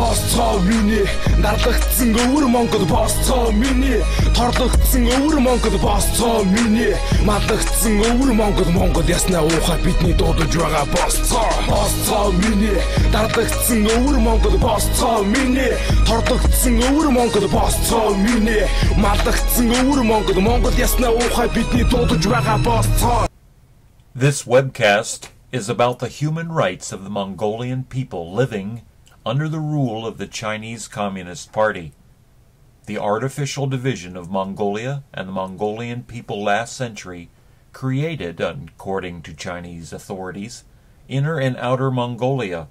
босцоо миний дарлагдсан өвөр Монгол босцоо миний торлогдсон өвөр Монгол босцоо миний малагдсан өвөр Монгол яснаа уухай бидний дуудаж байгаа босцоо миний дарлагдсан өвөр Монгол босцоо миний торлогдсон өвөр Монгол босцоо миний малагдсан өвөр Монгол яснаа уухай бидний дуудаж байгаа босцоо. This webcast is about the human rights of the Mongolian people living under the rule of the Chinese Communist Party. The artificial division of Mongolia and the Mongolian people last century created, according to Chinese authorities, Inner and Outer Mongolia.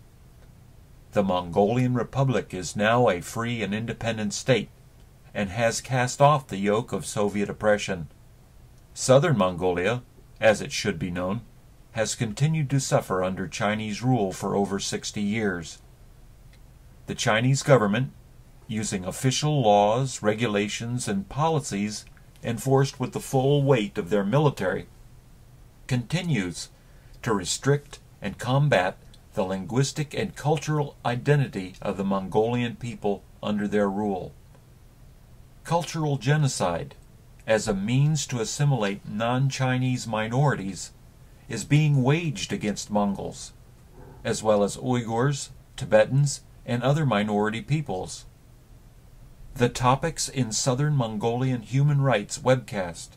The Mongolian Republic is now a free and independent state and has cast off the yoke of Soviet oppression. Southern Mongolia, as it should be known, has continued to suffer under Chinese rule for over 60 years. The Chinese government, using official laws, regulations, and policies enforced with the full weight of their military, continues to restrict and combat the linguistic and cultural identity of the Mongolian people under their rule. Cultural genocide, as a means to assimilate non-Chinese minorities, is being waged against Mongols, as well as Uyghurs, Tibetans, and other minority peoples. The Topics in Southern Mongolian Human Rights webcast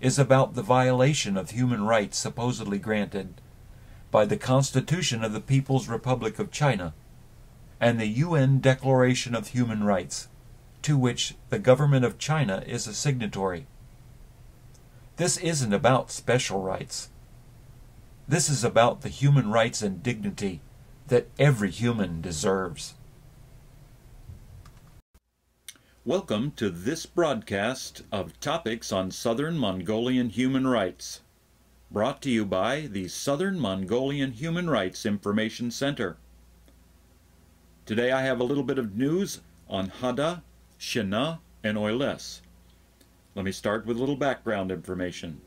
is about the violation of human rights supposedly granted by the Constitution of the People's Republic of China and the UN Declaration of Human Rights, to which the government of China is a signatory. This isn't about special rights. This is about the human rights and dignity that every human deserves. Welcome to this broadcast of Topics on Southern Mongolian Human Rights, brought to you by the Southern Mongolian Human Rights Information Center. Today I have a little bit of news on Hada, Xinna, and Uiles. Let me start with a little background information.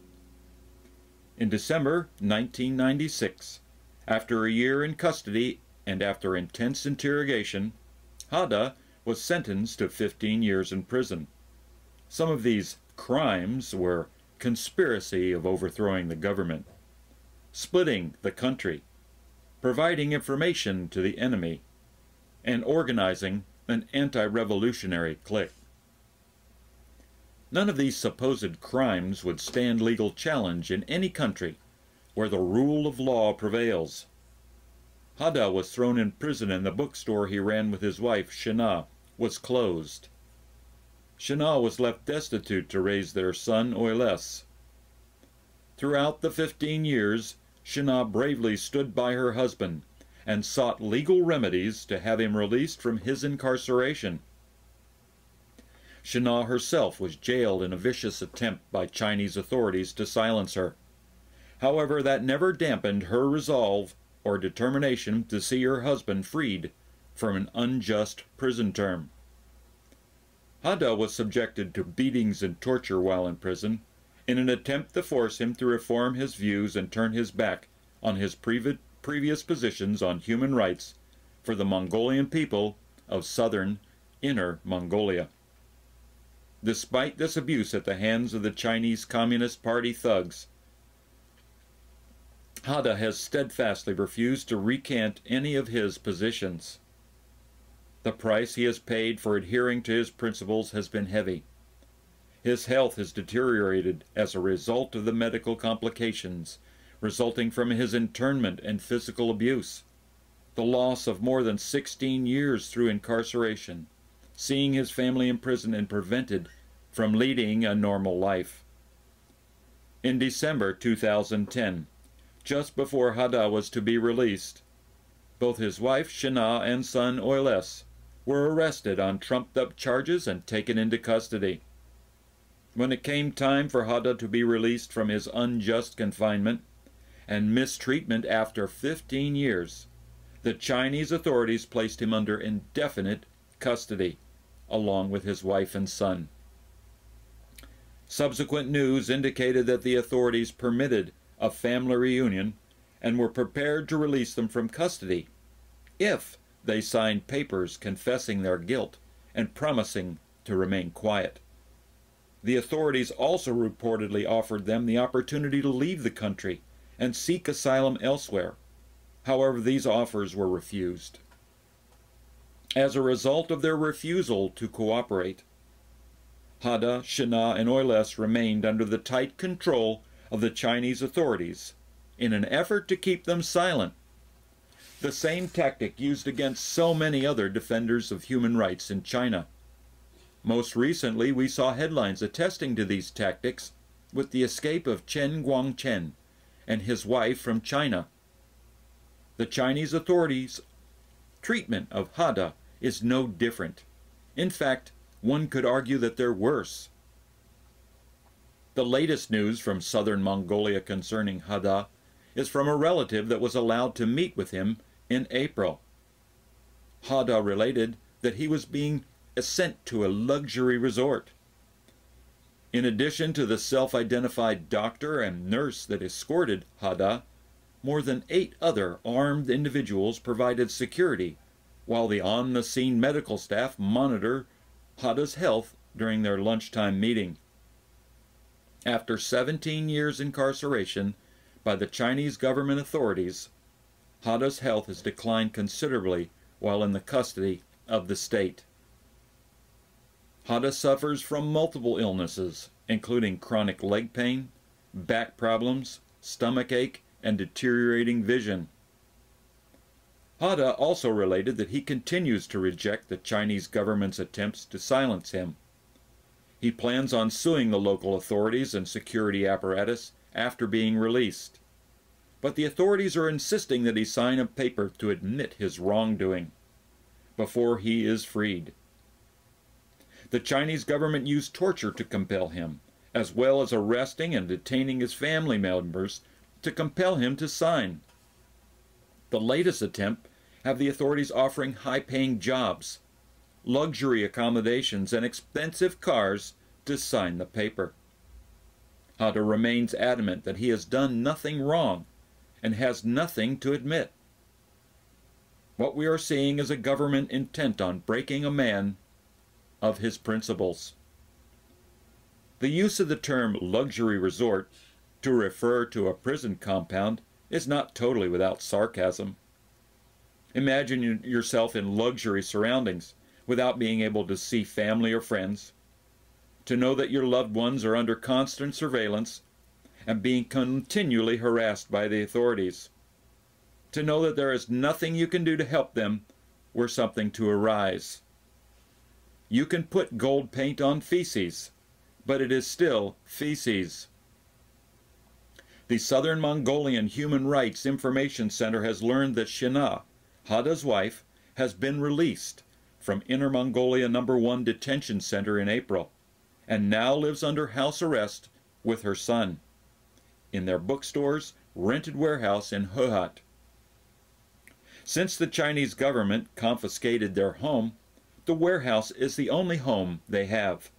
In December 1996, after a year in custody and after intense interrogation, Hada was sentenced to 15 years in prison. Some of these crimes were conspiracy of overthrowing the government, splitting the country, providing information to the enemy, and organizing an anti-revolutionary clique. None of these supposed crimes would stand legal challenge in any country where the rule of law prevails. Hada was thrown in prison and the bookstore he ran with his wife, Xinna, was closed. Xinna was left destitute to raise their son, Uiles. Throughout the 15 years, Xinna bravely stood by her husband and sought legal remedies to have him released from his incarceration. Xinna herself was jailed in a vicious attempt by Chinese authorities to silence her. However, that never dampened her resolve or determination to see her husband freed from an unjust prison term. Hada was subjected to beatings and torture while in prison in an attempt to force him to reform his views and turn his back on his previous positions on human rights for the Mongolian people of southern Inner Mongolia. Despite this abuse at the hands of the Chinese Communist Party thugs, Hada has steadfastly refused to recant any of his positions. The price he has paid for adhering to his principles has been heavy. His health has deteriorated as a result of the medical complications resulting from his internment and physical abuse, the loss of more than 16 years through incarceration, seeing his family in prison and prevented from leading a normal life. In December 2010, just before Hada was to be released, both his wife Xinna and son Uiles were arrested on trumped-up charges and taken into custody. When it came time for Hada to be released from his unjust confinement and mistreatment after 15 years, the Chinese authorities placed him under indefinite custody, along with his wife and son. Subsequent news indicated that the authorities permitted a family reunion and were prepared to release them from custody if they signed papers confessing their guilt and promising to remain quiet. The authorities also reportedly offered them the opportunity to leave the country and seek asylum elsewhere. However, these offers were refused. As a result of their refusal to cooperate, Hada, Xinna, and Uiles remained under the tight control of the Chinese authorities in an effort to keep them silent. The same tactic used against so many other defenders of human rights in China. Most recently, we saw headlines attesting to these tactics with the escape of Chen Guangchen and his wife from China. The Chinese authorities' treatment of Hada is no different. In fact, one could argue that they're worse. The latest news from southern Mongolia concerning Hada is from a relative that was allowed to meet with him in April. Hada related that he was being sent to a luxury resort. In addition to the self-identified doctor and nurse that escorted Hada, more than 8 other armed individuals provided security, while the on-the-scene medical staff monitor Hada's health during their lunchtime meeting. After 17 years incarceration by the Chinese government authorities, Hada's health has declined considerably while in the custody of the state. Hada suffers from multiple illnesses, including chronic leg pain, back problems, stomach ache, and deteriorating vision. Hada also related that he continues to reject the Chinese government's attempts to silence him. He plans on suing the local authorities and security apparatus after being released. But the authorities are insisting that he sign a paper to admit his wrongdoing before he is freed. The Chinese government used torture to compel him, as well as arresting and detaining his family members to compel him to sign. The latest attempt have the authorities offering high-paying jobs, luxury accommodations, and expensive cars to sign the paper. Hada remains adamant that he has done nothing wrong and has nothing to admit. What we are seeing is a government intent on breaking a man of his principles. The use of the term luxury resort to refer to a prison compound is not totally without sarcasm. Imagine yourself in luxury surroundings without being able to see family or friends, to know that your loved ones are under constant surveillance and being continually harassed by the authorities, to know that there is nothing you can do to help them were something to arise. You can put gold paint on feces, but it is still feces. The Southern Mongolian Human Rights Information Center has learned that Xinna, Hada's wife, has been released from Inner Mongolia No. 1 Detention Center in April, and now lives under house arrest with her son in their bookstore's rented warehouse in Hada. Since the Chinese government confiscated their home, the warehouse is the only home they have.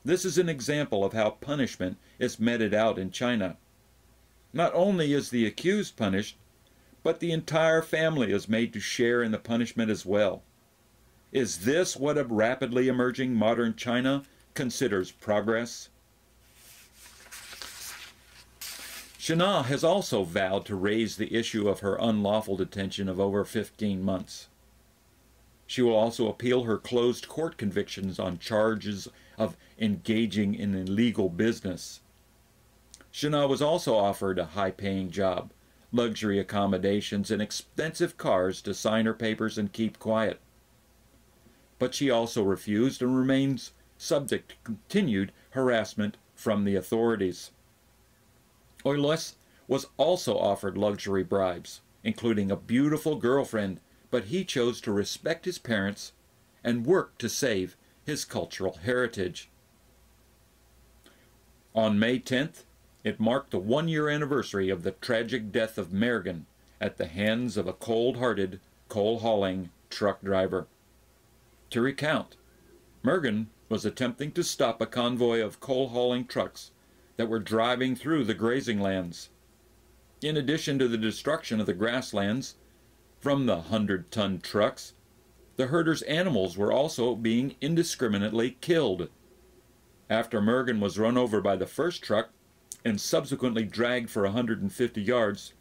This is an example of how punishment is meted out in China. Not only is the accused punished, but the entire family is made to share in the punishment as well. Is this what a rapidly emerging modern China considers progress? Xinna has also vowed to raise the issue of her unlawful detention of over 15 months. She will also appeal her closed court convictions on charges of engaging in illegal business. Xinna was also offered a high-paying job, luxury accommodations, and expensive cars to sign her papers and keep quiet. But she also refused and remains subject to continued harassment from the authorities. Uiles was also offered luxury bribes, including a beautiful girlfriend, but he chose to respect his parents and work to save his cultural heritage. On May 10th, it marked the 1-year anniversary of the tragic death of Mergen at the hands of a cold-hearted, coal-hauling truck driver. To recount, Mergen was attempting to stop a convoy of coal-hauling trucks that were driving through the grazing lands. In addition to the destruction of the grasslands, From the 100-ton trucks, the herders' animals were also being indiscriminately killed. After Mergen was run over by the first truck and subsequently dragged for 150 yards,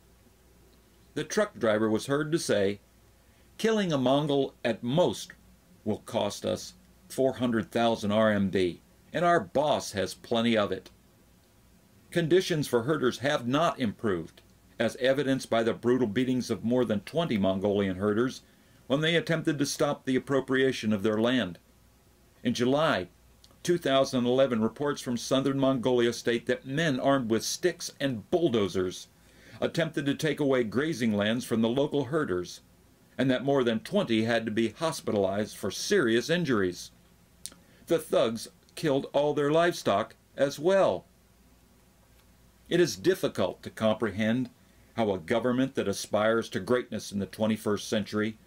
the truck driver was heard to say, "Killing a Mongol at most will cost us 400,000 RMB, and our boss has plenty of it." Conditions for herders have not improved, as evidenced by the brutal beatings of more than 20 Mongolian herders when they attempted to stop the appropriation of their land. In July 2011, reports from southern Mongolia state that men armed with sticks and bulldozers attempted to take away grazing lands from the local herders, and that more than 20 had to be hospitalized for serious injuries. The thugs killed all their livestock as well. It is difficult to comprehend how a government that aspires to greatness in the 21st century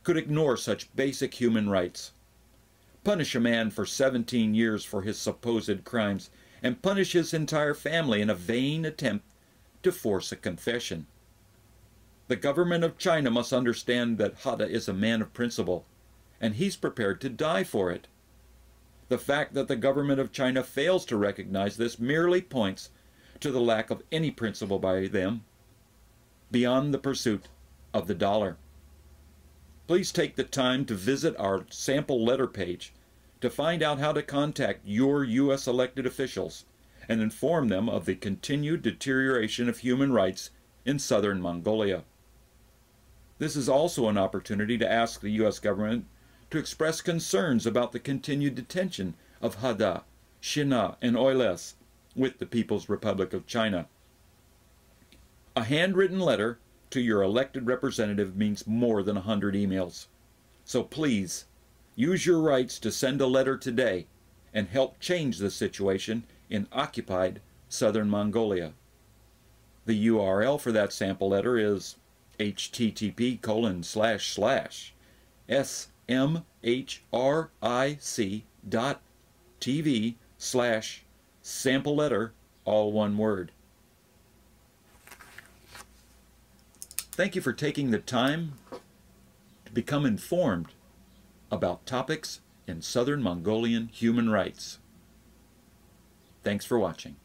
could ignore such basic human rights. Punish a man for 17 years for his supposed crimes, and punish his entire family in a vain attempt to force a confession. The government of China must understand that Hada is a man of principle, and he's prepared to die for it. The fact that the government of China fails to recognize this merely points to the lack of any principle by them beyond the pursuit of the dollar. Please take the time to visit our sample letter page to find out how to contact your U.S. elected officials and inform them of the continued deterioration of human rights in southern Mongolia. This is also an opportunity to ask the U.S. government to express concerns about the continued detention of Hada, Xinna, and Uiles with the People's Republic of China. A handwritten letter to your elected representative means more than 100 emails. So please, use your rights to send a letter today and help change the situation in occupied southern Mongolia. The URL for that sample letter is http://smhric.tv/sample letter, all one word. Thank you for taking the time to become informed about topics in southern Mongolian human rights. Thanks for watching.